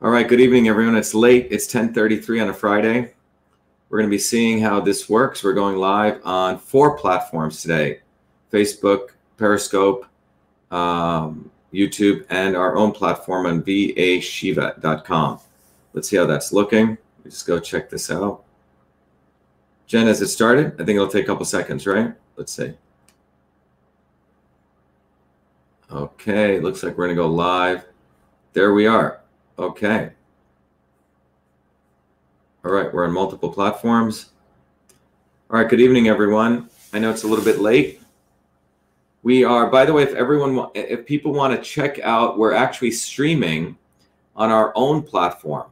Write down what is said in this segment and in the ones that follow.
All right, good evening, everyone. It's late. It's 10:33 on a Friday. We're going to be seeing how this works. We're going live on 4 platforms today: Facebook, Periscope, YouTube, and our own platform on vashiva.com. Let's see how that's looking. Let's go check this out. Jen, has it started? I think it'll take a couple seconds, right? Let's see. Okay, looks like we're going to go live. There we are. Okay. All right, we're on multiple platforms. All right, good evening, everyone. I know it's a little bit late. We are, by the way, if people want to check out, we're actually streaming on our own platform.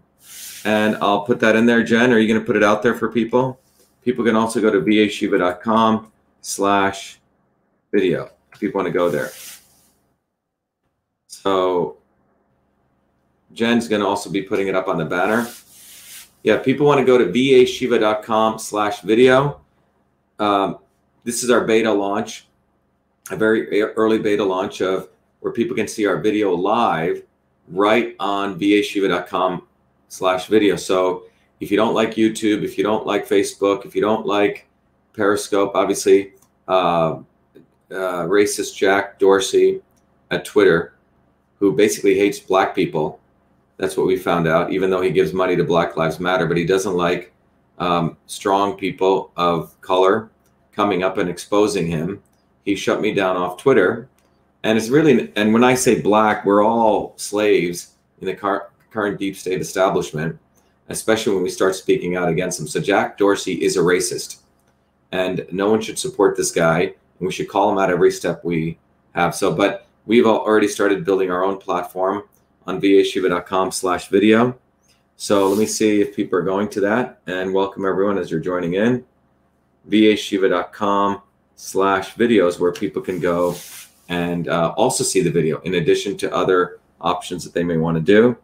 And I'll put that in there. Jen, are you going to put it out there for people? People can also go to vashiva.com/video if people want to go there. So Jen's going to also be putting it up on the banner. Yeah, people want to go to vashiva.com/video. This is our beta launch, a very early beta launch of where people can see our video live right on vashiva.com/video. So if you don't like YouTube, if you don't like Facebook, if you don't like Periscope, obviously racist Jack Dorsey at Twitter, who basically hates black people. That's what we found out, even though he gives money to Black Lives Matter, but he doesn't like strong people of color coming up and exposing him. He shut me down off Twitter. And it's really, and when I say black, we're all slaves in the current deep state establishment, especially when we start speaking out against him. So Jack Dorsey is a racist, and no one should support this guy. And we should call him out every step we have. So, but we've already started building our own platform on vashiva.com/video. So let me see if people are going to that, and welcome everyone as you're joining in. vashiva.com/videos, where people can go and also see the video in addition to other options that they may want to do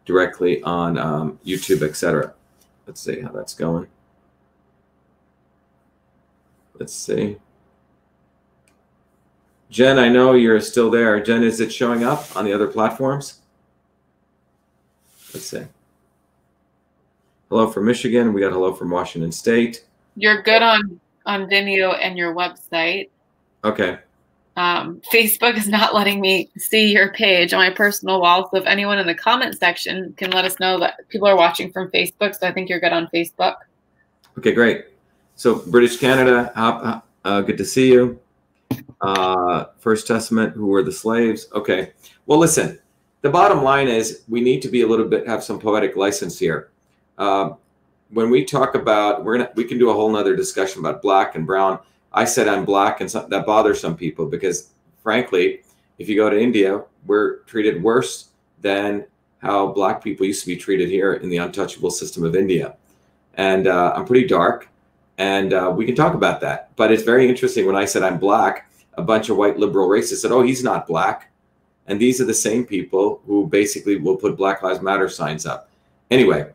directly on YouTube, etc. Let's see how that's going. Let's see. Jen, I know you're still there. Jen, is it showing up on the other platforms? Let's see. Hello from Michigan. We got hello from Washington State. You're good on Vimeo and your website. Okay. Facebook is not letting me see your page on my personal wall. So if anyone in the comment section can let us know that people are watching from Facebook. So I think you're good on Facebook. Okay, great. So British Canada, good to see you. First Testament, who were the slaves? Okay. Well, listen. The bottom line is we need to be a little bit, have some poetic license here. When we talk about, we can do a whole nother discussion about black and brown. I said I'm black, and that bothers some people because, frankly, if you go to India, we're treated worse than how black people used to be treated here in the untouchable system of India. And I'm pretty dark, and we can talk about that. But it's very interesting when I said I'm black, a bunch of white liberal racists said, oh, he's not black. And these are the same people who basically will put Black Lives Matter signs up. Anyway,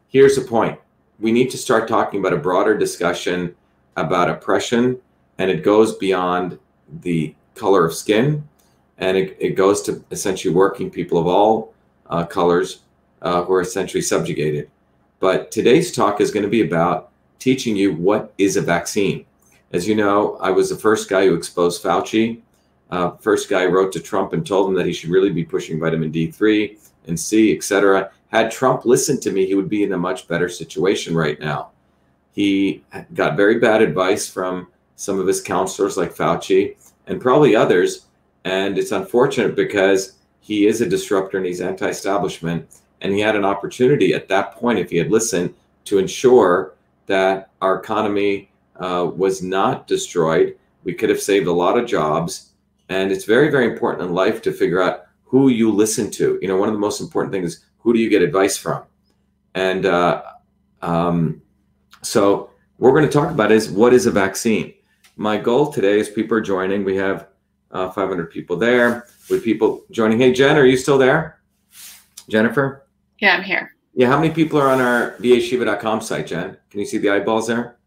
here's the point. We need to start talking about a broader discussion about oppression, and it goes beyond the color of skin, and it goes to essentially working people of all colors who are essentially subjugated. But today's talk is going to be about teaching you what is a vaccine. As you know, I was the first guy who exposed Fauci. First guy wrote to Trump and told him that he should really be pushing vitamin D3 and C, etc. Had Trump listened to me, he would be in a much better situation right now. He got very bad advice from some of his counselors like Fauci and probably others. And it's unfortunate because he is a disruptor and he's anti-establishment. And he had an opportunity at that point, if he had listened, to ensure that our economy was not destroyed. We could have saved a lot of jobs. And it's very, very important in life to figure out who you listen to. You know, one of the most important things is who do you get advice from? And so what we're going to talk about is what is a vaccine. My goal today is people are joining. We have 500 people there with people joining. Hey, Jen, are you still there? Jennifer? Yeah, I'm here. Yeah, how many people are on our vashiva.com site, Jen? Can you see the eyeballs there?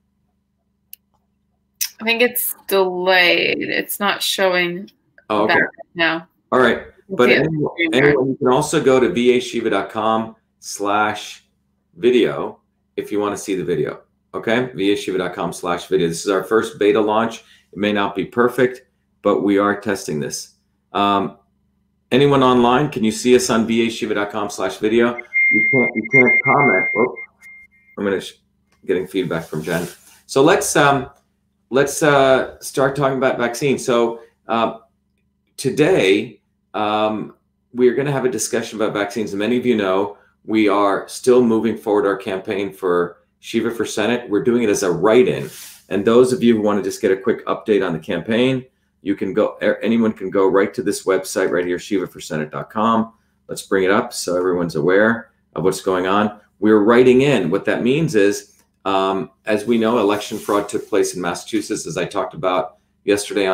I think it's delayed. It's not showing. Oh, okay. Now. All right. But anyway, you can also go to vashiva.com VA-Shiva.com/video if you want to see the video. Okay, VA-Shiva.com/video. This is our first beta launch. It may not be perfect, but we are testing this. Anyone online, can you see us on VA-Shiva.com/video? You can't comment. Oh, I'm getting feedback from Jen. So let's start talking about vaccines. So today we are going to have a discussion about vaccines. And many of you know we are still moving forward our campaign for Shiva for Senate. We're doing it as a write-in. And those of you who want to just get a quick update on the campaign, you can go. Anyone can go right to this website right here, ShivaForSenate.com. Let's bring it up so everyone's aware of what's going on. We're writing in. What that means is, as we know, election fraud took place in Massachusetts, as I talked about yesterday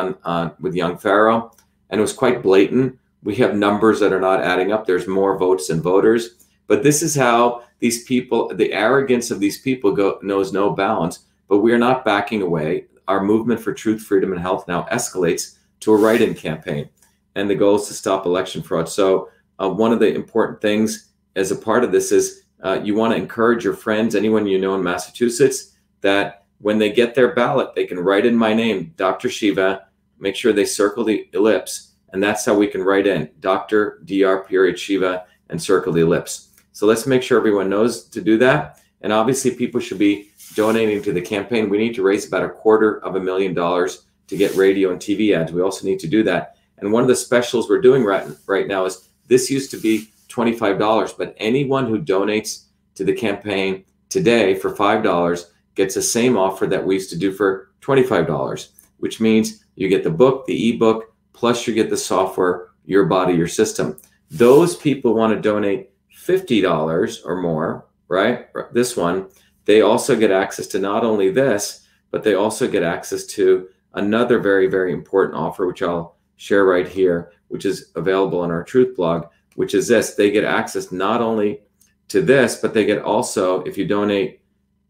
with Young Pharaoh, and it was quite blatant. We have numbers that are not adding up. There's more votes than voters. But this is how these people, the arrogance of these people knows no bounds. But we are not backing away. Our movement for truth, freedom, and health now escalates to a write-in campaign. And the goal is to stop election fraud. So one of the important things as a part of this is you want to encourage your friends, anyone you know in Massachusetts, that when they get their ballot, they can write in my name, Dr. Shiva, make sure they circle the ellipse. And that's how we can write in Dr. Shiva and circle the ellipse. So let's make sure everyone knows to do that. And obviously people should be donating to the campaign. We need to raise about $250,000 to get radio and TV ads. We also need to do that. And one of the specials we're doing right now is this used to be $25, but anyone who donates to the campaign today for $5 gets the same offer that we used to do for $25, which means you get the book, the ebook, plus you get the software, Your Body, Your System. Those people want to donate $50 or more, right? This one, they also get access to not only this, but they also get access to another very, very important offer, which I'll share right here, which is available on our Truth blog, which is this. They get access not only to this, but they get also, if you donate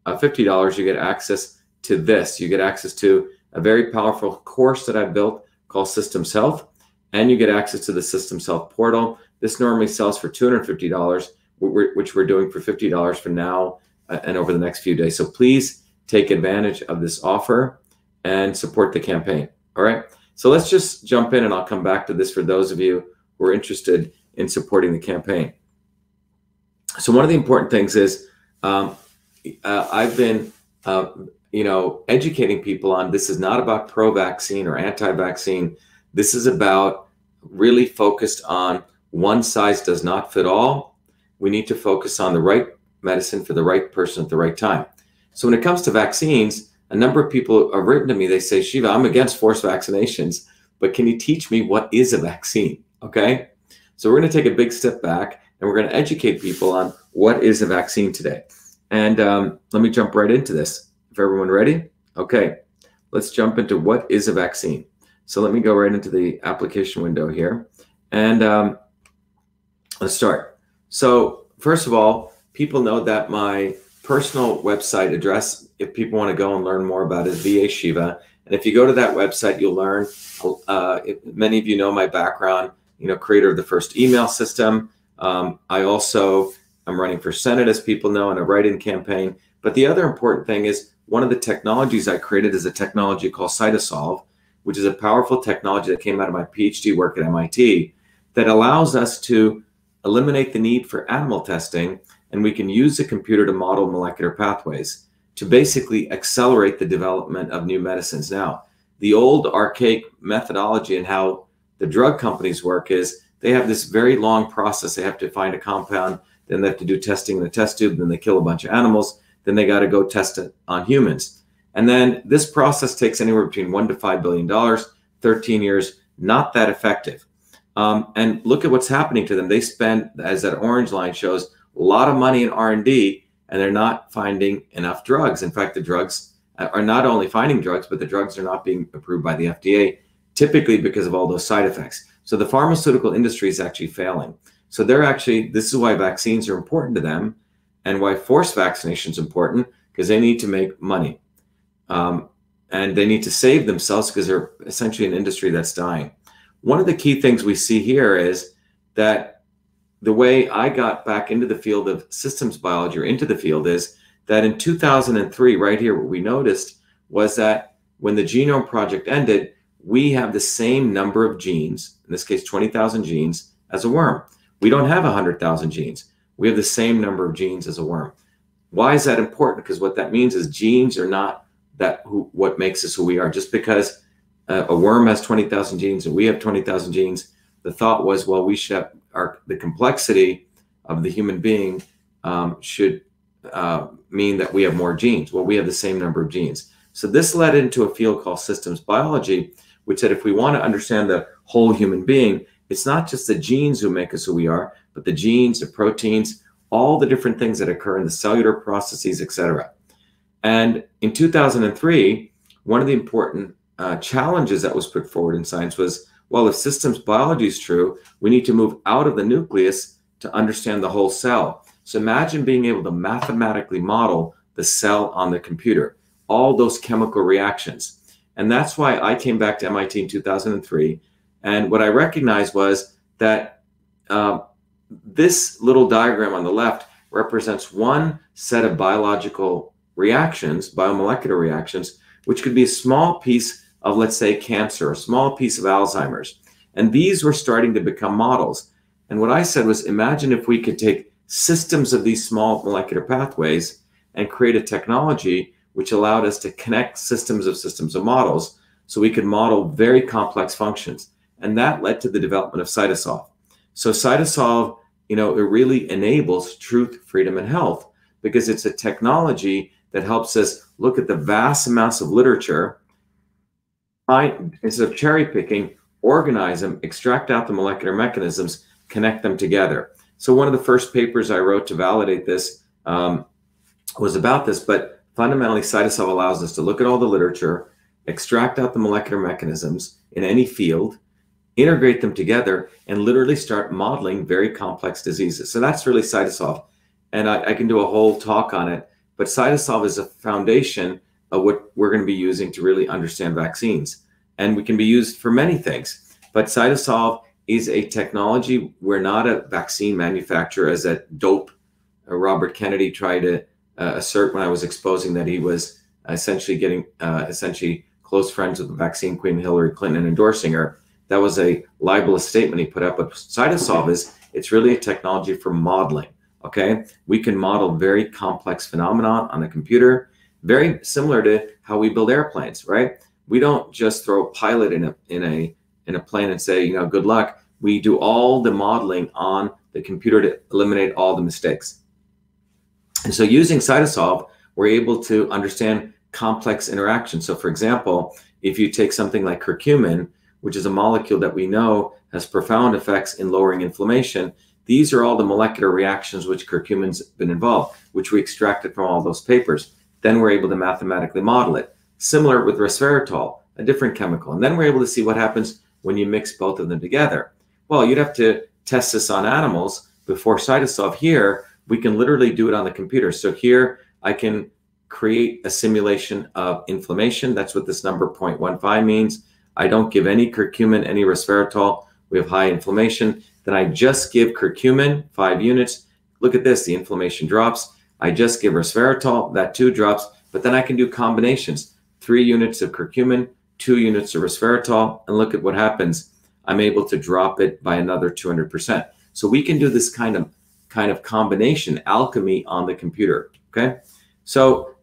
$50, you get access to this. You get access to a very powerful course that I built called Systems Health, and you get access to the Systems Health portal. This normally sells for $250, which we're doing for $50 for now and over the next few days. So please take advantage of this offer and support the campaign. All right. So let's just jump in and I'll come back to this for those of you who are interested in supporting the campaign. So one of the important things is I've been, educating people on this is not about pro-vaccine or anti-vaccine. This is about really focused on one size does not fit all. We need to focus on the right medicine for the right person at the right time. So when it comes to vaccines, a number of people have written to me, they say, Shiva, I'm against forced vaccinations, but can you teach me what is a vaccine? Okay. So we're going to take a big step back and we're going to educate people on what is a vaccine today. And let me jump right into this. If everyone ready? Okay, let's jump into what is a vaccine. So let me go right into the application window here. And let's start. So first of all, people know that my personal website address, if people want to go and learn more about it, is VA Shiva. And if you go to that website, you'll learn, many of you know my background, creator of the first email system. I also am running for Senate, as people know, in a write-in campaign. But the other important thing is one of the technologies I created is a technology called Cytosolve, which is a powerful technology that came out of my PhD work at MIT that allows us to eliminate the need for animal testing, and we can use the computer to model molecular pathways to basically accelerate the development of new medicines. Now, the old archaic methodology and how the drug companies work is they have this very long process. They have to find a compound, then they have to do testing in a test tube, then they kill a bunch of animals, then they got to go test it on humans. And then this process takes anywhere between $1 to $5 billion, 13 years, not that effective. And look at what's happening to them. They spend, as that orange line shows, a lot of money in R&D, and they're not finding enough drugs. In fact, the drugs are not only finding drugs, but the drugs are not being approved by the FDA, typically because of all those side effects. So the pharmaceutical industry is actually failing. So this is why vaccines are important to them and why forced vaccination is important, because they need to make money. And they need to save themselves because they're essentially an industry that's dying. One of the key things we see here is that the way I got back into the field of systems biology, or into the field, is that in 2003, right here, what we noticed was that when the Genome Project ended, we have the same number of genes, in this case 20,000 genes, as a worm. We don't have 100,000 genes. We have the same number of genes as a worm. Why is that important? Because what that means is genes are not what makes us who we are. Just because a worm has 20,000 genes and we have 20,000 genes, the thought was, well, we should have the complexity of the human being should mean that we have more genes. Well, we have the same number of genes. So this led into a field called systems biology, which said if we want to understand the whole human being, it's not just the genes who make us who we are, but the genes, the proteins, all the different things that occur in the cellular processes, etc. And in 2003, one of the important challenges that was put forward in science was, well, if systems biology is true, we need to move out of the nucleus to understand the whole cell. So imagine being able to mathematically model the cell on the computer, all those chemical reactions. And that's why I came back to MIT in 2003. And what I recognized was that this little diagram on the left represents one set of biological reactions, biomolecular reactions, which could be a small piece of, let's say, cancer, a small piece of Alzheimer's. And these were starting to become models. And what I said was, imagine if we could take systems of these small molecular pathways and create a technology which allowed us to connect systems of models so we could model very complex functions. And that led to the development of CytoSolve. So CytoSolve, it really enables truth, freedom, and health, because it's a technology that helps us look at the vast amounts of literature, instead of cherry picking, organize them, extract out the molecular mechanisms, connect them together. So one of the first papers I wrote to validate this was about this, but fundamentally CytoSolve allows us to look at all the literature, extract out the molecular mechanisms in any field, integrate them together, and literally start modeling very complex diseases. So that's really CytoSolve. And I can do a whole talk on it, but CytoSolve is a foundation of what we're going to be using to really understand vaccines. And we can be used for many things, but CytoSolve is a technology. We're not a vaccine manufacturer, as that dope Robert Kennedy tried to assert when I was exposing that he was essentially getting close friends with the vaccine queen Hillary Clinton and endorsing her. That was a libelous statement he put up. But CytoSolve it's really a technology for modeling. Okay, we can model very complex phenomena on a computer, very similar to how we build airplanes, right? We don't just throw a pilot in a plane and say, good luck. We do all the modeling on the computer to eliminate all the mistakes. And so using CytoSolve, we're able to understand complex interactions. So for example, if you take something like curcumin, which is a molecule that we know has profound effects in lowering inflammation, these are all the molecular reactions which curcumin's been involved, which we extracted from all those papers. Then we're able to mathematically model it. Similar with resveratrol, a different chemical. And then we're able to see what happens when you mix both of them together. Well, you'd have to test this on animals before CytoSolve. Here, we can literally do it on the computer. So here I can create a simulation of inflammation. That's what this number 0.15 means. I don't give any curcumin, any resveratrol. We have high inflammation. Then I just give curcumin, 5 units. Look at this, the inflammation drops. I just give resveratrol, that too drops. But then I can do combinations, 3 units of curcumin, 2 units of resveratrol, and look at what happens. I'm able to drop it by another 200%. So we can do this kind of combination alchemy on the computer. Okay, so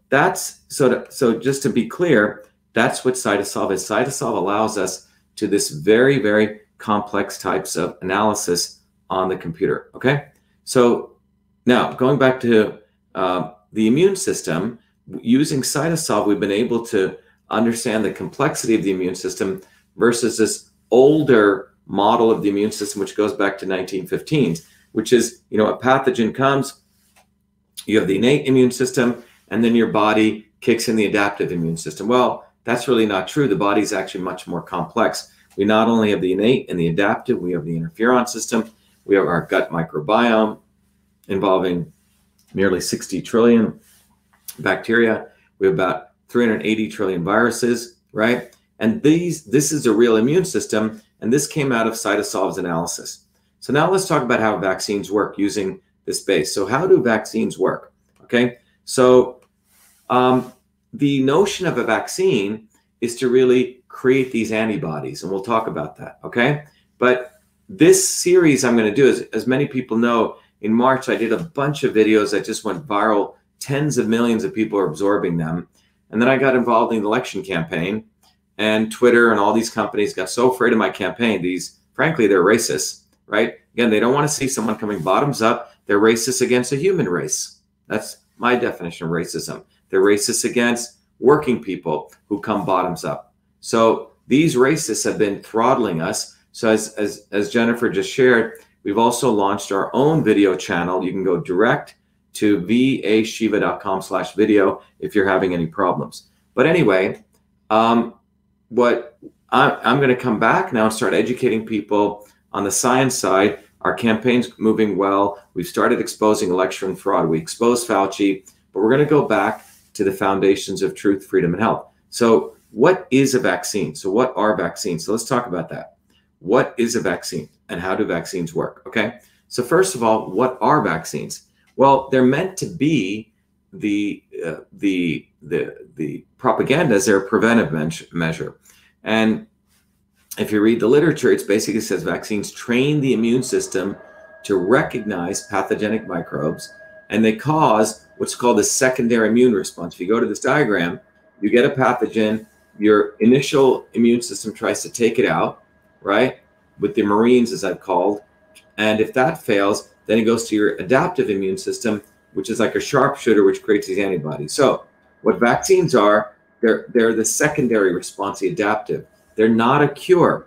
so just to be clear, that's what CytoSolve is. CytoSolve allows us to this very, very complex types of analysis on the computer. Okay, so now going back to the immune system, using CytoSolve, we've been able to understand the complexity of the immune system versus this older model of the immune system, which goes back to 1915s, which is, a pathogen comes, you have the innate immune system, and then your body kicks in the adaptive immune system. Well, that's really not true. The body is actually much more complex. We not only have the innate and the adaptive, we have the interferon system, we have our gut microbiome involving nearly 60 trillion bacteria. We have about 380 trillion viruses, right? And this is a real immune system, and this came out of CytoSolve's analysis. So now let's talk about how vaccines work using this base. So how do vaccines work? Okay, so the notion of a vaccine is to really create these antibodies, and we'll talk about that, okay? But this series I'm going to do, as many people know, in March I did a bunch of videos that just went viral. Tens of millions of people are absorbing them. And then I got involved in the election campaign, and Twitter and all these companies got so afraid of my campaign. Frankly, they're racist, right? Again, they don't want to see someone coming bottoms up. They're racist against a human race. That's my definition of racism. They're racist against working people who come bottoms up. So these racists have been throttling us. So as Jennifer just shared, we've also launched our own video channel. You can go direct to vashiva.com/video if you're having any problems. But anyway, what I'm going to come back now and start educating people on the science side. Our campaign's moving well. We've started exposing election fraud. We exposed Fauci, but we're going to go back to the foundations of truth, freedom, and health. So what is a vaccine? So what are vaccines? So let's talk about that. What is a vaccine and how do vaccines work? Okay. So first of all, what are vaccines? Well, they're meant to be the propaganda as their preventive measure. And if you read the literature, it basically says vaccines train the immune system to recognize pathogenic microbes, and they cause what's called a secondary immune response. If you go to this diagram, you get a pathogen, your initial immune system tries to take it out, right? With the Marines, as I've called. And if that fails, then it goes to your adaptive immune system, which is like a sharpshooter, which creates these antibodies. So what vaccines are, they're the secondary response, the adaptive. They're not a cure.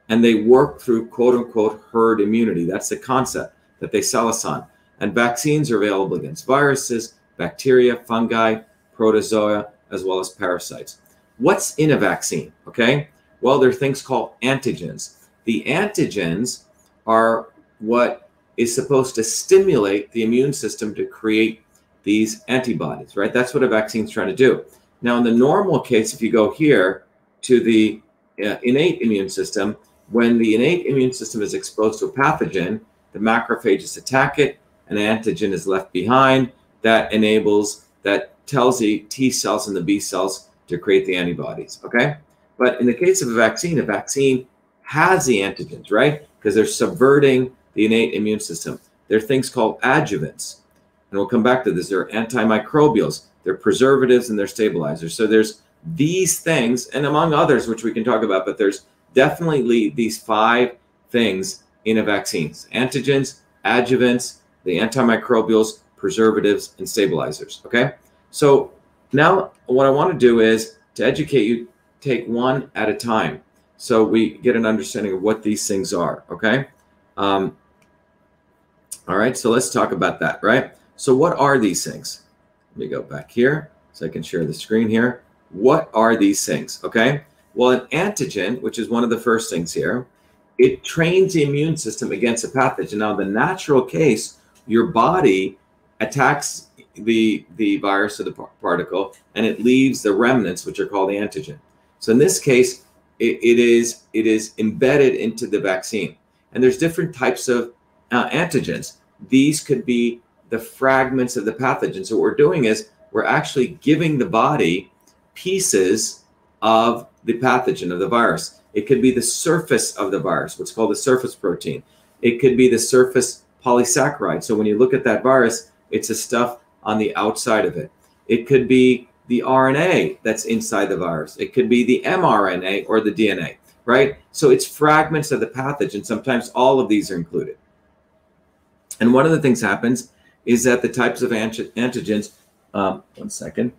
And they work through quote unquote herd immunity. That's the concept that they sell us on. And vaccines are available against viruses, bacteria, fungi, protozoa, as well as parasites. What's in a vaccine? Okay. Well, there are things called antigens. The antigens are what is supposed to stimulate the immune system to create these antibodies, right? That's what a vaccine is trying to do. Now, in the normal case, if you go here to the innate immune system, when the innate immune system is exposed to a pathogen, the macrophages attack it, an antigen is left behind that tells the T cells and the B cells to create the antibodies, okay? But in the case of a vaccine has the antigens, right? Because they're subverting the innate immune system. There are things called adjuvants, and we'll come back to this. They're antimicrobials, they're preservatives, and they're stabilizers. So there's these things, and among others, which we can talk about, but there's definitely these 5 things in a vaccine: antigens, adjuvants, the antimicrobials, preservatives, and stabilizers, okay? So now what I want to do is to educate you, take one at a time so we get an understanding of what these things are, okay? All right, so let's talk about that, right? So what are these things? Let me go back here so I can share the screen here. What are these things, okay? Well, an antigen, which is one of the first things here, it trains the immune system against a pathogen. Now, in the natural case, your body attacks the virus or the particle, and it leaves the remnants, which are called the antigen. So in this case, it is embedded into the vaccine. And there's different types of antigens. These could be the fragments of the pathogen. So what we're doing is we're actually giving the body pieces of the pathogen, of the virus. It could be the surface of the virus, what's called the surface protein. It could be the surface polysaccharide. So when you look at that virus, it's the stuff on the outside of it. It could be the RNA that's inside the virus. It could be the mRNA or the DNA, right? So it's fragments of the pathogen. Sometimes all of these are included. And one of the things happens is that the types of antigens, one second,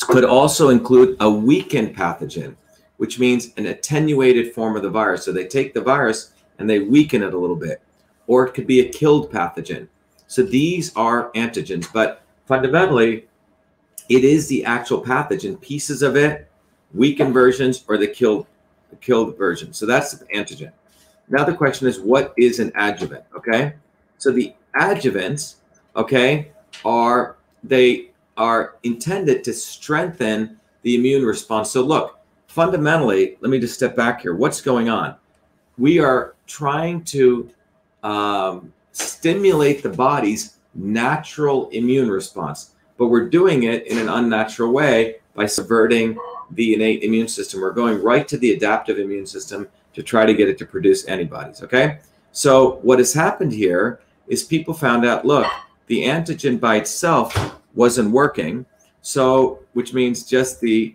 could also include a weakened pathogen, which means an attenuated form of the virus. So they take the virus and they weaken it a little bit. Or it could be a killed pathogen. So these are antigens, but fundamentally, it is the actual pathogen, pieces of it, weakened versions, or the killed version. So that's the antigen. Now the question is, what is an adjuvant? Okay, so the adjuvants, okay, are intended to strengthen the immune response. So look, fundamentally, let me just step back here. What's going on? we are trying to stimulate the body's natural immune response, but we're doing it in an unnatural way by subverting the innate immune system. We're going right to the adaptive immune system to try to get it to produce antibodies, okay? So what has happened here is people found out, look, the antigen by itself wasn't working, so which means just these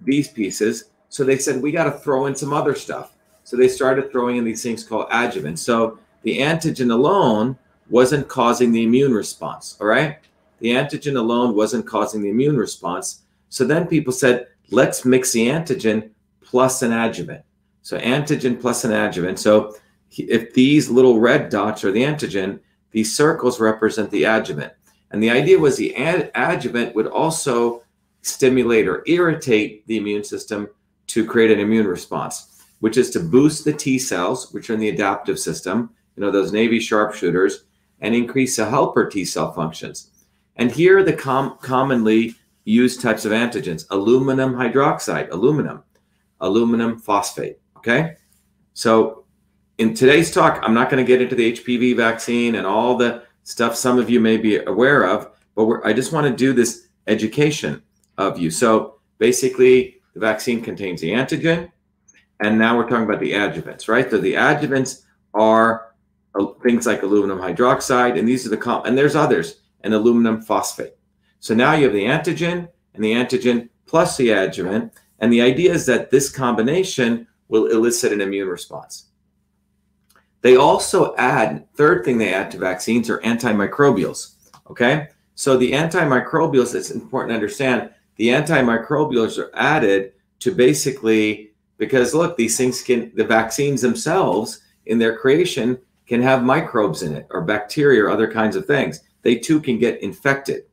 pieces. So they said, we got to throw in some other stuff. So they started throwing in these things called adjuvants. So the antigen alone wasn't causing the immune response, all right? The antigen alone wasn't causing the immune response. So then people said, let's mix the antigen plus an adjuvant. So antigen plus an adjuvant. So if these little red dots are the antigen, these circles represent the adjuvant. And the idea was the adjuvant would also stimulate or irritate the immune system to create an immune response, which is to boost the T cells, which are in the adaptive system, you know, those Navy sharpshooters, and increase the helper T cell functions. And here are the commonly used types of antigens: aluminum hydroxide, aluminum phosphate, okay? So in today's talk, I'm not going to get into the HPV vaccine and all the stuff some of you may be aware of, but I just want to do this education of you. So basically, the vaccine contains the antigen, and now we're talking about the adjuvants, right? So the adjuvants are things like aluminum hydroxide, and these are and there's others, and aluminum phosphate. So now you have the antigen and the antigen plus the adjuvant, and the idea is that this combination will elicit an immune response. They also add, third thing they add to vaccines are antimicrobials, okay? So the antimicrobials, it's important to understand, the antimicrobials are added to basically, because look, these things the vaccines themselves in their creation can have microbes in it or bacteria or other kinds of things. They too can get infected.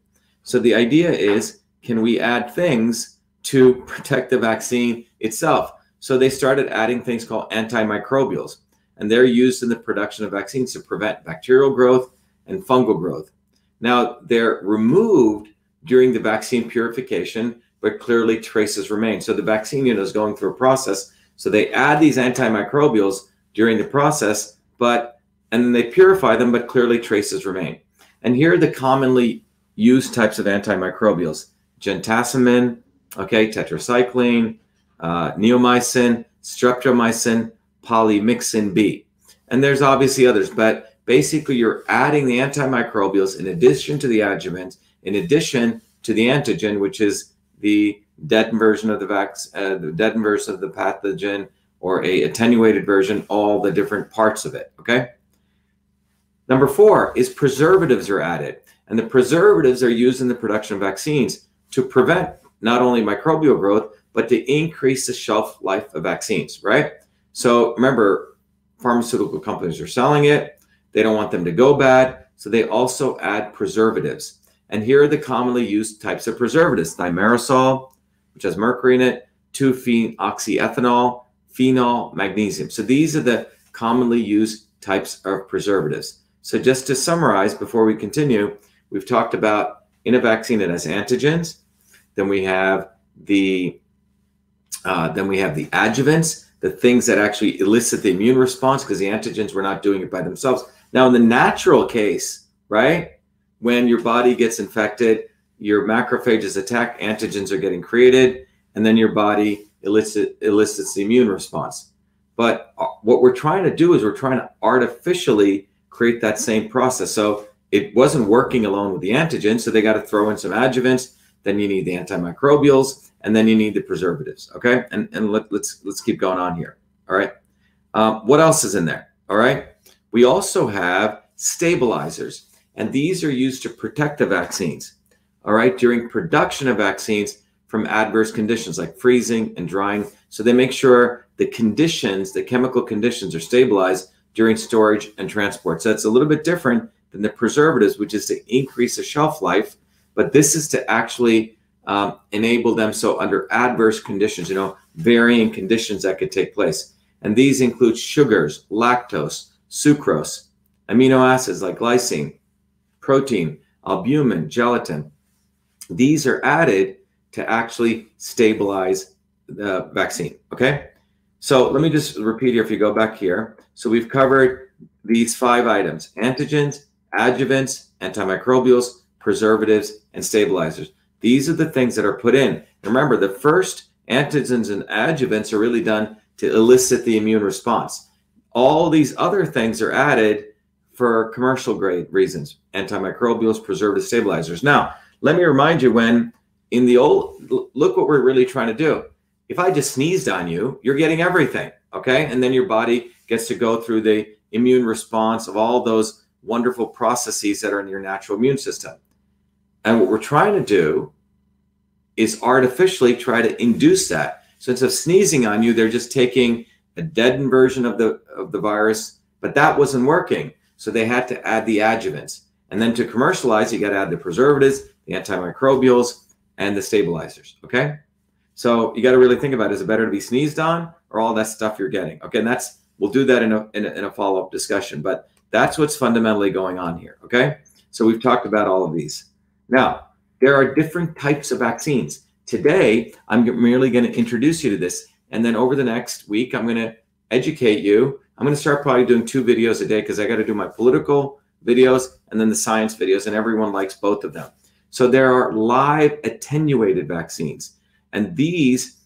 So the idea is, can we add things to protect the vaccine itself? So they started adding things called antimicrobials, and they're used in the production of vaccines to prevent bacterial growth and fungal growth. Now, they're removed during the vaccine purification, but clearly traces remain. So the vaccine unit is going through a process. So they add these antimicrobials during the process, and then they purify them, but clearly traces remain. And here are the commonly used types of antimicrobials: gentasamine, okay, tetracycline, neomycin, streptomycin, polymyxin B. And there's obviously others, but basically you're adding the antimicrobials in addition to the adjuvant, in addition to the antigen, which is the dead version of the pathogen, or a attenuated version, all the different parts of it, okay? Number 4 is preservatives are added. And the preservatives are used in the production of vaccines to prevent not only microbial growth, but to increase the shelf life of vaccines, right? So remember, pharmaceutical companies are selling it. They don't want them to go bad. So they also add preservatives. And here are the commonly used types of preservatives: thimerosal, which has mercury in it, 2-phenoxyethanol, phenol, magnesium. So these are the commonly used types of preservatives. So just to summarize before we continue, we've talked about in a vaccine it has antigens, then we have the adjuvants, the things that actually elicit the immune response, because the antigens were not doing it by themselves. Now in the natural case, right, when your body gets infected, your macrophages attack, antigens are getting created, and then your body elicits the immune response. But what we're trying to do is we're trying to artificially create that same process. So it wasn't working alone with the antigen, so they got to throw in some adjuvants. Then you need the antimicrobials, and then you need the preservatives. Okay, and let's keep going on here. All right, what else is in there? All right, we also have stabilizers, and these are used to protect the vaccines. All right, during production of vaccines from adverse conditions like freezing and drying. So they make sure the conditions, the chemical conditions, are stabilized during storage and transport. So that's a little bit different than the preservatives, which is to increase the shelf life, but this is to actually enable them so under adverse conditions, you know, varying conditions that could take place. And these include sugars, lactose, sucrose, amino acids like glycine, protein, albumin, gelatin. These are added to actually stabilize the vaccine, okay? So let me just repeat here if you go back here. So we've covered these 5 items: antigens, adjuvants, antimicrobials, preservatives, and stabilizers. These are the things that are put in. And remember, the first antigens and adjuvants are really done to elicit the immune response. All these other things are added for commercial grade reasons: antimicrobials, preservatives, stabilizers. Now, let me remind you, when in the old, look what we're really trying to do. If I just sneezed on you, you're getting everything, okay? And then your body gets to go through the immune response of all those wonderful processes that are in your natural immune system. And what we're trying to do is artificially try to induce that. So instead of sneezing on you, they're just taking a deadened version of the virus, but that wasn't working. So they had to add the adjuvants. And then to commercialize, you got to add the preservatives, the antimicrobials, and the stabilizers, okay? So you got to really think about, is it better to be sneezed on or all that stuff you're getting? Okay, and we'll do that in a follow-up discussion, but that's what's fundamentally going on here, okay? So we've talked about all of these. Now, there are different types of vaccines. Today, I'm merely going to introduce you to this, and then over the next week, I'm going to educate you. I'm going to start probably doing 2 videos a day because I got to do my political videos and then the science videos, and everyone likes both of them. So there are live attenuated vaccines. And these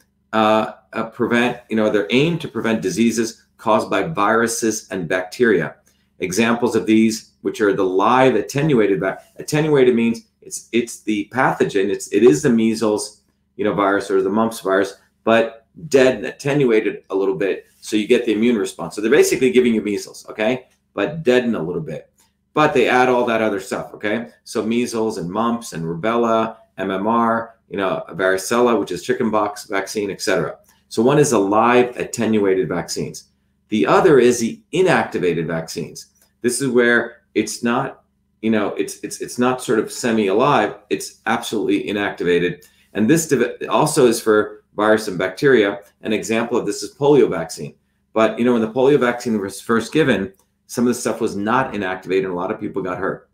prevent, they're aimed to prevent diseases caused by viruses and bacteria. Examples of these, which are the live attenuated, attenuated means it's the pathogen, it is the measles, virus or the mumps virus, but dead and attenuated a little bit, so you get the immune response. So they're basically giving you measles, okay, but deadened a little bit. But they add all that other stuff, okay? So measles and mumps and rubella, MMR, varicella, which is chickenpox vaccine, etc. So one is the live attenuated vaccines. The other is the inactivated vaccines. This is where it's not, it's not sort of semi-alive, it's absolutely inactivated. And this also is for virus and bacteria. An example of this is polio vaccine. But, when the polio vaccine was first given, some of the stuff was not inactivated and a lot of people got hurt.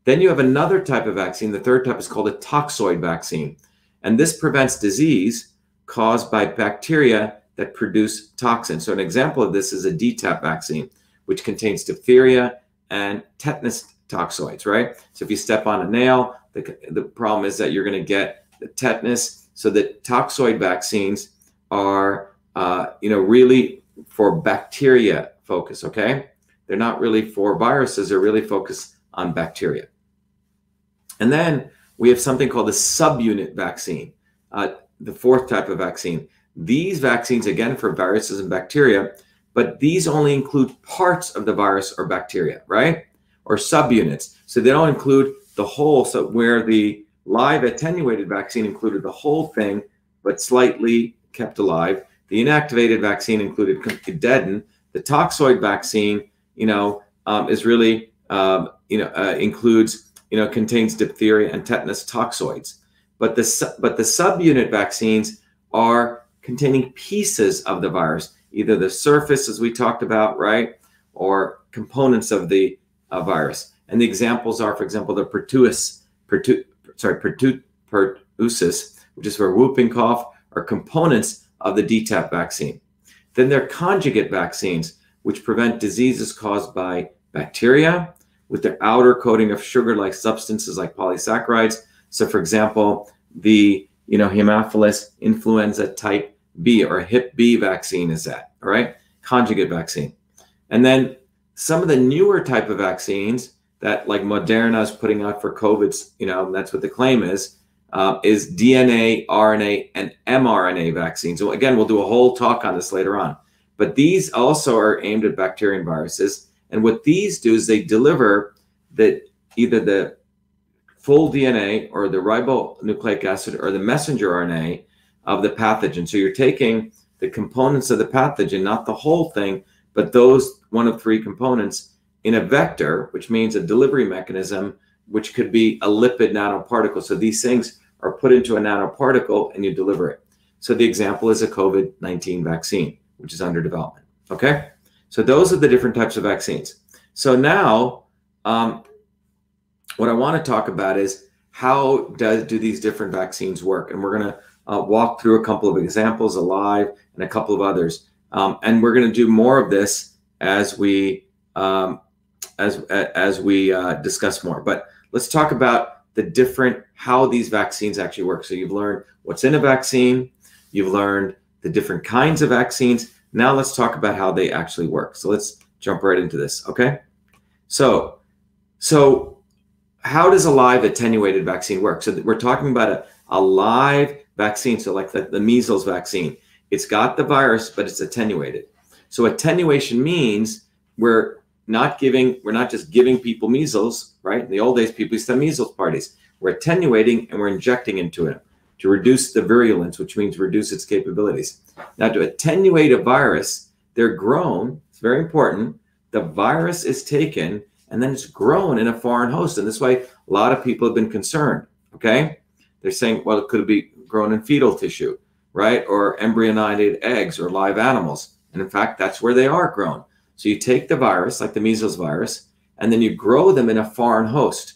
Then you have another type of vaccine. The third type is called a toxoid vaccine. And this prevents disease caused by bacteria that produce toxins. So an example of this is a DTaP vaccine, which contains diphtheria and tetanus toxoids, right? So if you step on a nail, the problem is that you're going to get the tetanus. So the toxoid vaccines are, really for bacteria focus, okay? They're not really for viruses. They're really focused on bacteria. And then we have something called the subunit vaccine, the 4th type of vaccine. These vaccines, again, for viruses and bacteria, but these only include parts of the virus or bacteria, right? Or subunits. So they don't include the whole. So where the live attenuated vaccine included the whole thing, but slightly kept alive. The inactivated vaccine included deadened. The toxoid vaccine, is really, includes, contains diphtheria and tetanus toxoids. But the subunit vaccines are containing pieces of the virus, either the surface, as we talked about, right, or components of the virus. And the examples are, for example, the pertussis, which is for whooping cough, are components of the DTaP vaccine. Then there are conjugate vaccines, which prevent diseases caused by bacteria with their outer coating of sugar-like substances like polysaccharides. So, for example, the Haemophilus influenza type B or Hep B vaccine is that, all right? Conjugate vaccine. And then some of the newer type of vaccines that like Moderna is putting out for COVID, that's what the claim is DNA, RNA, and mRNA vaccines. So again, we'll do a whole talk on this later on. But these also are aimed at bacteria and viruses. And what these do is they deliver either the full DNA or the ribonucleic acid or the messenger RNA of the pathogen. So you're taking the components of the pathogen, not the whole thing, but those one of 3 components in a vector, which means a delivery mechanism, which could be a lipid nanoparticle. So these things are put into a nanoparticle and you deliver it. So the example is a COVID-19 vaccine, which is under development, okay? So those are the different types of vaccines. So now, what I want to talk about is how do these different vaccines work? And we're going to walk through a couple of examples, a live and a couple of others. And we're going to do more of this as we discuss more. But let's talk about the different, how these vaccines actually work. So you've learned what's in a vaccine. You've learned the different kinds of vaccines. Now let's talk about how they actually work. So let's jump right into this, okay? So how does a live attenuated vaccine work? So we're talking about a live vaccine. So like the measles vaccine, it's got the virus, but it's attenuated. So attenuation means we're not just giving people measles, right? In the old days, people used to have measles parties. We're attenuating and we're injecting into it to reduce the virulence, which means reduce its capabilities. Now, to attenuate a virus, they're grown. It's very important. The virus is taken and then it's grown in a foreign host. And this way, a lot of people have been concerned, okay? They're saying, well, it could be grown in fetal tissue, right? Or embryonic eggs or live animals. And in fact, that's where they are grown. So you take the virus, like the measles virus, and then you grow them in a foreign host,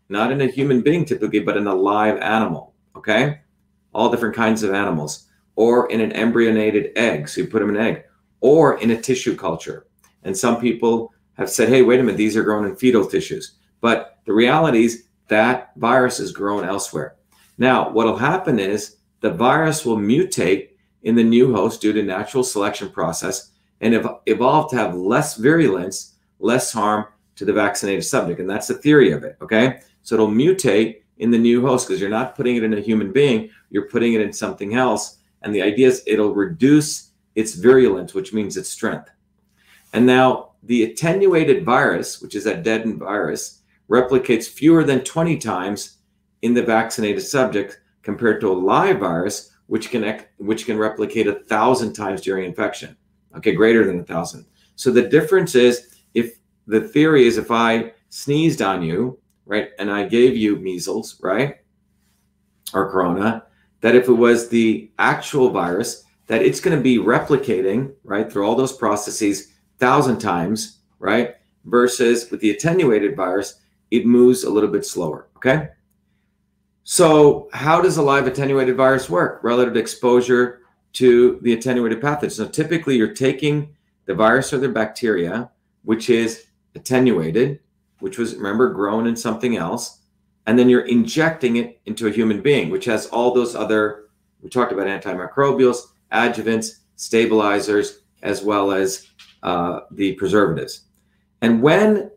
not in a human being typically, but in a live animal, okay? All different kinds of animals, or in an embryonated egg, so you put them in an egg, or in a tissue culture. And some people have said, hey, wait a minute, these are grown in fetal tissues. But the reality is that virus is grown elsewhere. Now, what will happen is the virus will mutate in the new host due to natural selection process and evolve to have less virulence, less harm to the vaccinated subject. And that's the theory of it, okay? So it'll mutate in the new host because you're not putting it in a human being, you're putting it in something else. And the idea is it'll reduce its virulence, which means its strength. And now the attenuated virus, which is that deadened virus, replicates fewer than 20 times in the vaccinated subject compared to a live virus, which can replicate 1,000 times during infection. Okay, greater than 1,000. So the difference is, if the theory is if I sneezed on you, right, and I gave you measles, right, or corona, that if it was the actual virus, that it's going to be replicating, right, through all those processes 1,000 times, right, versus with the attenuated virus, it moves a little bit slower, okay? So how does a live attenuated virus work relative to exposure to the attenuated pathogen? So typically you're taking the virus or the bacteria, which is attenuated, which was, remember, grown in something else, and then you're injecting it into a human being, which has all those other, we talked about antimicrobials, adjuvants, stabilizers, as well as the preservatives. And when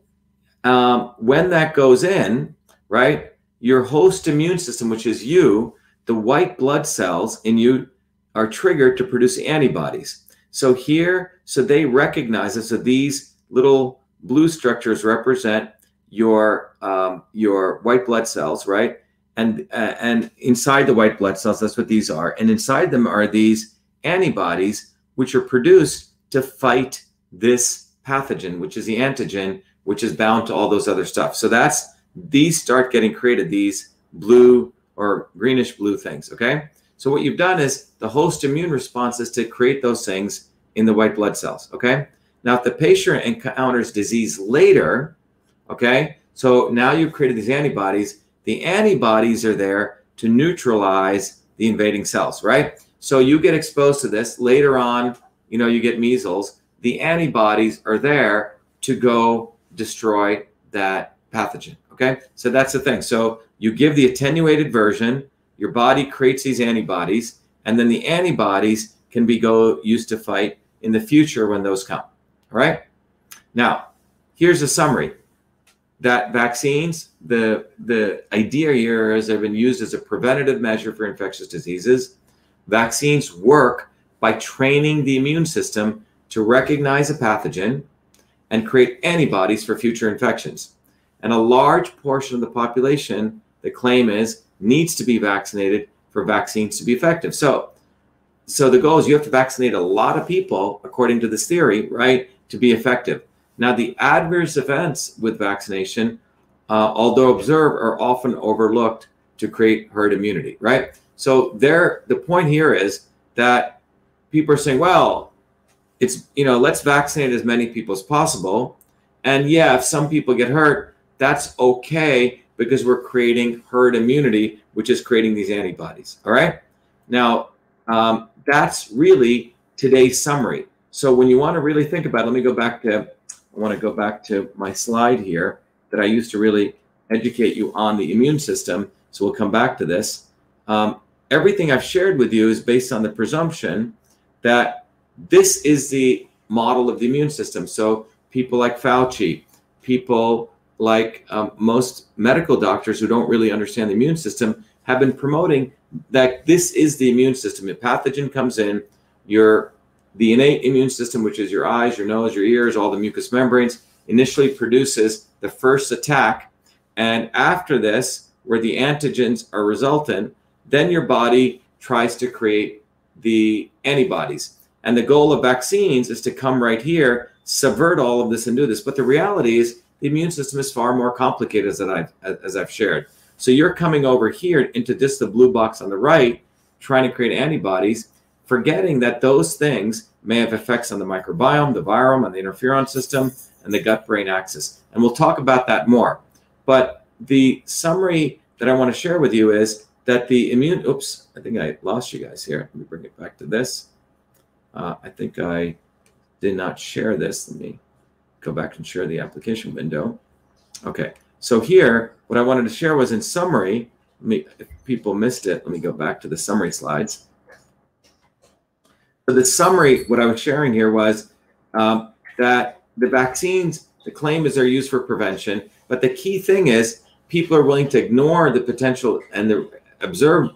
that goes in, right, your host immune system, which is you, the white blood cells in you are triggered to produce antibodies. So they recognize it. So these little blue structures represent your white blood cells, right? And inside the white blood cells, that's what these are. And inside them are these antibodies, which are produced to fight this pathogen, which is the antigen, which is bound to all those other stuff. So these start getting created, these blue or greenish blue things, okay? So what you've done is the host immune response is to create those things in the white blood cells, okay? Now, if the patient encounters disease later, okay, so now you've created these antibodies. The antibodies are there to neutralize the invading cells, right? So you get exposed to this. Later on, you get measles. The antibodies are there to go destroy that pathogen, okay? So that's the thing. So you give the attenuated version, your body creates these antibodies, and then the antibodies can be used to fight in the future when those come, all right? Now, here's a summary. That vaccines, the idea here is they've been used as a preventative measure for infectious diseases. Vaccines work by training the immune system to recognize a pathogen and create antibodies for future infections. And a large portion of the population, the claim is, needs to be vaccinated for vaccines to be effective. So the goal is you have to vaccinate a lot of people, according to this theory, right, to be effective. Now, the adverse events with vaccination, although observed, are often overlooked to create herd immunity, right? So the point here is that people are saying, well, let's vaccinate as many people as possible. And yeah, if some people get hurt, that's okay, because we're creating herd immunity, which is creating these antibodies, all right? Now, that's really today's summary. So when you want to really think about it, let me go back to, I want to go back to my slide here that I used to really educate you on the immune system. So we'll come back to this. Everything I've shared with you is based on the presumption that this is the model of the immune system. So people like Fauci, people like most medical doctors who don't really understand the immune system have been promoting that this is the immune system. A pathogen comes in, the innate immune system, which is your eyes, your nose, your ears, all the mucous membranes, initially produces the first attack. And after this, where the antigens are resultant, then your body tries to create the antibodies. And the goal of vaccines is to come right here, subvert all of this and do this. But the reality is the immune system is far more complicated, as I've shared. So you're coming over here into just the blue box on the right, trying to create antibodies, forgetting that those things may have effects on the microbiome, the virome, and the interferon system, and the gut-brain axis. And we'll talk about that more. But the summary that I want to share with you is that the immune, oops, I think I lost you guys here. Let me bring it back to this. I think I did not share this. Let me go back and share the application window. Okay, so here, what I wanted to share was in summary, if people missed it, let me go back to the summary slides. So the summary, what I was sharing here was that the vaccines, the claim is they're used for prevention, but the key thing is people are willing to ignore the potential and the observed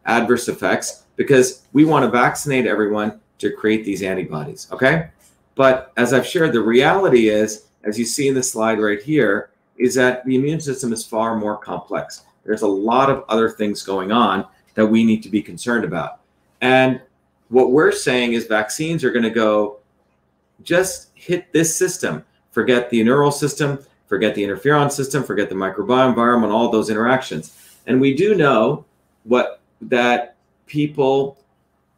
adverse effects because we want to vaccinate everyone to create these antibodies, okay? But as I've shared, the reality is, as you see in the slide right here, is that the immune system is far more complex. There's a lot of other things going on that we need to be concerned about. And what we're saying is vaccines are going to go just hit this system. Forget the neural system, forget the interferon system, forget the microbiome, virome, and all those interactions. And we do know that people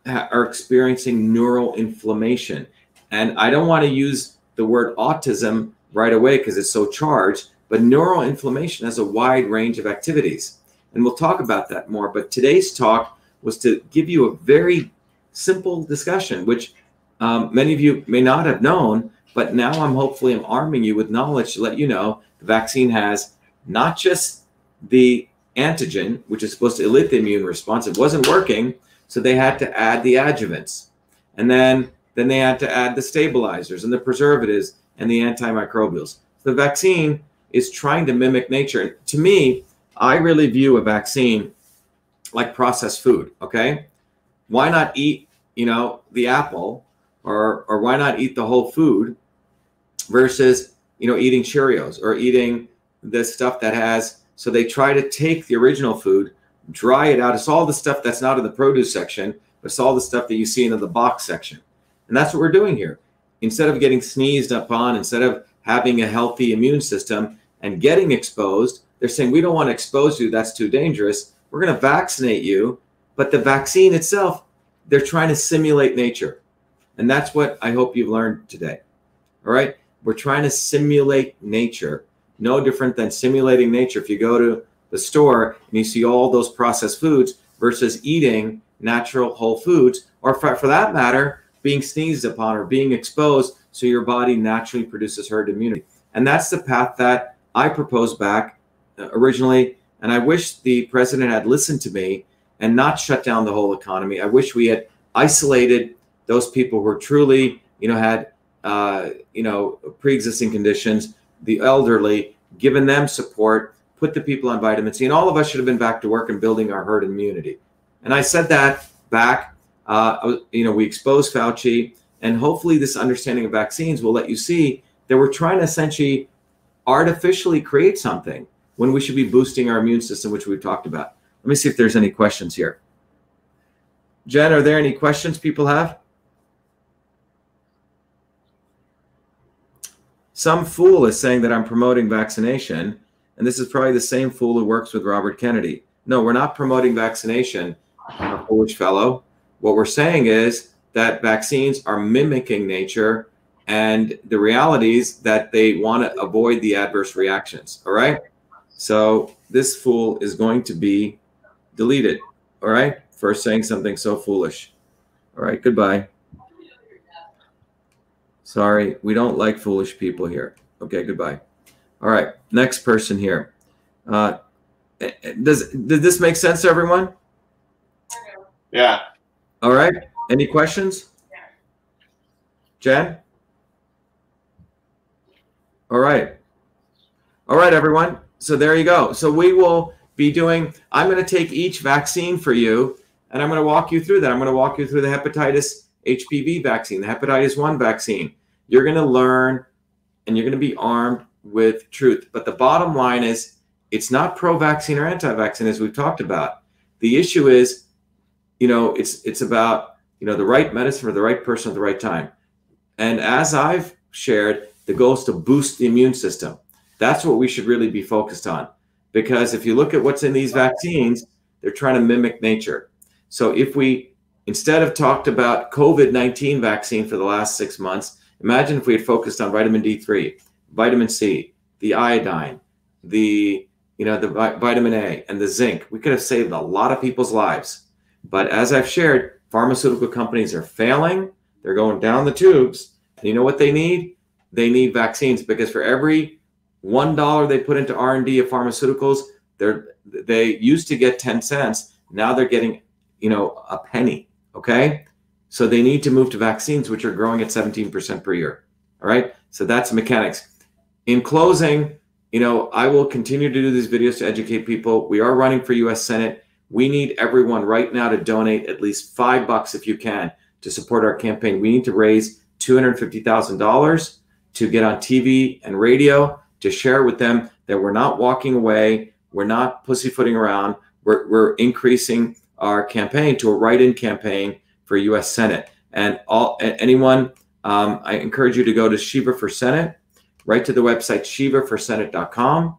are experiencing neural inflammation. And I don't want to use the word autism right away because it's so charged, but neural inflammation has a wide range of activities. And we'll talk about that more. But today's talk was to give you a very simple discussion, which many of you may not have known, but now I'm arming you with knowledge to let you know the vaccine has not just the antigen, which is supposed to elicit the immune response. It wasn't working, so they had to add the adjuvants. And then they had to add the stabilizers and the preservatives and the antimicrobials. The vaccine is trying to mimic nature. And to me, I really view a vaccine like processed food, okay? Why not eat, the apple or why not eat the whole food versus, eating Cheerios or eating the stuff that has, so they try to take the original food, dry it out. It's all the stuff that's not in the produce section, but it's all the stuff that you see in the box section. And that's what we're doing here. Instead of getting sneezed upon, instead of having a healthy immune system and getting exposed, they're saying, we don't want to expose you. That's too dangerous. We're going to vaccinate you. But the vaccine itself, they're trying to simulate nature. And that's what I hope you've learned today. All right. We're trying to simulate nature. No different than simulating nature. If you go to the store and you see all those processed foods versus eating natural whole foods, or for that matter, being sneezed upon or being exposed so your body naturally produces herd immunity. And that's the path that I proposed back originally. And I wish the president had listened to me and not shut down the whole economy. I wish we had isolated those people who were truly, had, pre-existing conditions, the elderly, given them support, put the people on vitamin C, and all of us should have been back to work and building our herd immunity. And I said that back, we exposed Fauci, and hopefully this understanding of vaccines will let you see that we're trying to essentially artificially create something when we should be boosting our immune system, which we've talked about. Let me see if there's any questions here. Jen, are there any questions people have? Some fool is saying that I'm promoting vaccination, and this is probably the same fool who works with Robert Kennedy. No, we're not promoting vaccination, foolish fellow. What we're saying is that vaccines are mimicking nature, and the reality is that they want to avoid the adverse reactions, all right? So this fool is going to be deleted, all right, for saying something so foolish. All right, goodbye. Sorry, we don't like foolish people here. Okay, goodbye. All right, next person here. Did this make sense to everyone? Yeah. All right. Any questions? Jen? All right. All right, everyone. So there you go. So we will be doing, I'm going to take each vaccine for you, and I'm going to walk you through that. I'm going to walk you through the hepatitis HPV vaccine, the hepatitis 1 vaccine. You're going to learn, and you're going to be armed with truth. But the bottom line is, it's not pro-vaccine or anti-vaccine, as we've talked about. The issue is, it's about, the right medicine for the right person at the right time. And as I've shared, the goal is to boost the immune system. That's what we should really be focused on. Because if you look at what's in these vaccines, they're trying to mimic nature. So if we, instead of talked about COVID-19 vaccine for the last 6 months, imagine if we had focused on vitamin D3, vitamin C, the iodine, the vitamin A, and the zinc. We could have saved a lot of people's lives. But as I've shared, pharmaceutical companies are failing. They're going down the tubes. And you know what they need? They need vaccines, because for every $1 they put into R&D of pharmaceuticals, they used to get 10 cents. Now they're getting, a penny. Okay. So they need to move to vaccines, which are growing at 17% per year. All right. So that's mechanics. In closing, I will continue to do these videos to educate people. We are running for US Senate. We need everyone right now to donate at least $5 if you can to support our campaign. We need to raise $250,000 to get on TV and radio, to share with them that we're not walking away. We're not pussyfooting around. We're increasing our campaign to a write-in campaign for US Senate. And anyone, I encourage you to go to Shiva for Senate, right to the website shivaforsenate.com.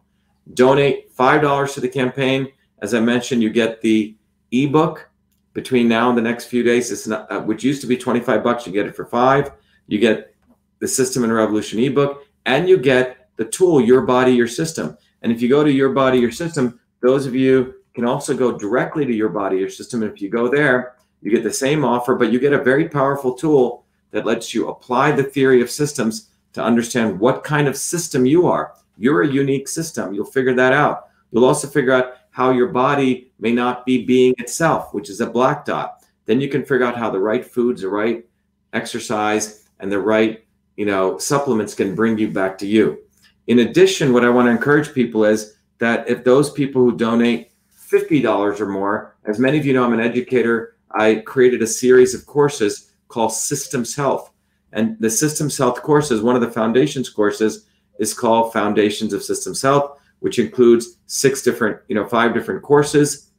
Donate $5 to the campaign. As I mentioned, you get the ebook between now and the next few days. It's not, which used to be $25. You get it for $5. You get the System and Revolution ebook, and you get the tool, Your Body, Your System. And if you go to Your Body, Your System, those of you can also go directly to Your Body, Your System. And if you go there, you get the same offer, but you get a very powerful tool that lets you apply the theory of systems to understand what kind of system you are. You're a unique system. You'll figure that out. You'll also figure out how your body may not be being itself, which is a black dot. Then you can figure out how the right foods, the right exercise, and the right, supplements can bring you back to you. In addition, what I want to encourage people is that if those people who donate $50 or more, as many of you know, I'm an educator. I created a series of courses called Systems Health. And the Systems Health courses, one of the foundations courses, is called Foundations of Systems Health, which includes 5 different courses.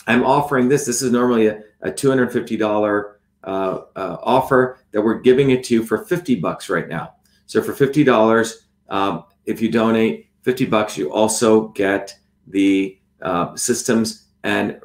I'm offering this. This is normally a $250 offer that we're giving it to you for $50 right now. So for $50, if you donate $50, you also get the Systems and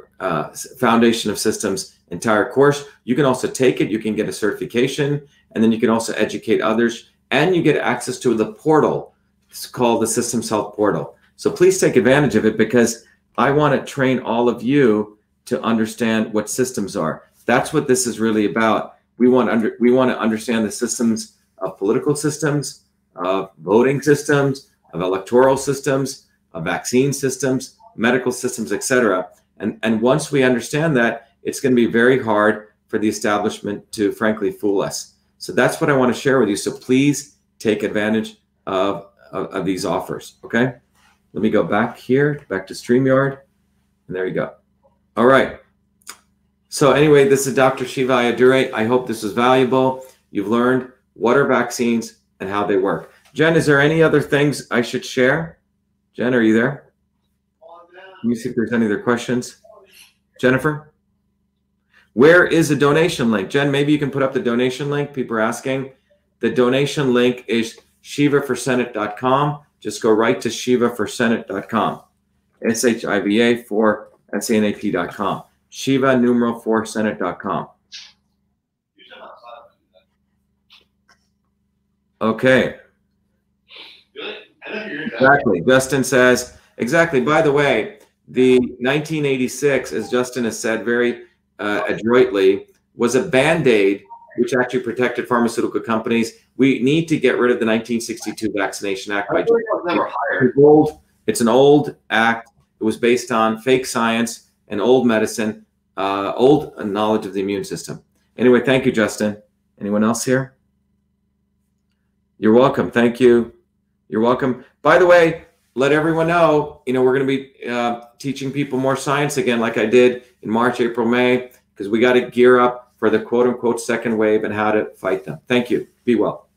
Foundation of Systems entire course. You can also take it. You can get a certification, and then you can also educate others, and you get access to the portal. It's called the Systems Health Portal. So please take advantage of it, because I want to train all of you to understand what systems are. That's what this is really about. We want to understand the systems of political systems, of voting systems, of electoral systems, of vaccine systems, medical systems, etc. And once we understand that, it's going to be very hard for the establishment to, frankly, fool us. So that's what I want to share with you. So please take advantage of these offers. Okay. Let me go back here, back to StreamYard, and there you go. All right. So anyway, this is Dr. Shiva Ayyadurai. I hope this was valuable. You've learned what are vaccines and how they work. Jen, is there any other things I should share? Jen, are you there? Let me see if there's any other questions. Jennifer? Where is the donation link? Jen, maybe you can put up the donation link. People are asking. The donation link is shivaforsenate.com. Just go right to shivaforsenate.com. SHIVA for SANAP.com. Shiva numeral 4 Senate.com. Okay. Exactly. Justin says, exactly. By the way, the 1986, as Justin has said very adroitly, was a Band-Aid which actually protected pharmaceutical companies. We need to get rid of the 1962 Vaccination Act. It's an old act. It was based on fake science and old medicine, old knowledge of the immune system. Anyway, thank you, Justin. Anyone else here? You're welcome. Thank you. You're welcome. By the way, let everyone know, we're going to be teaching people more science again, like I did in March, April, May, because we got to gear up for the quote unquote second wave and how to fight them. Thank you. Be well.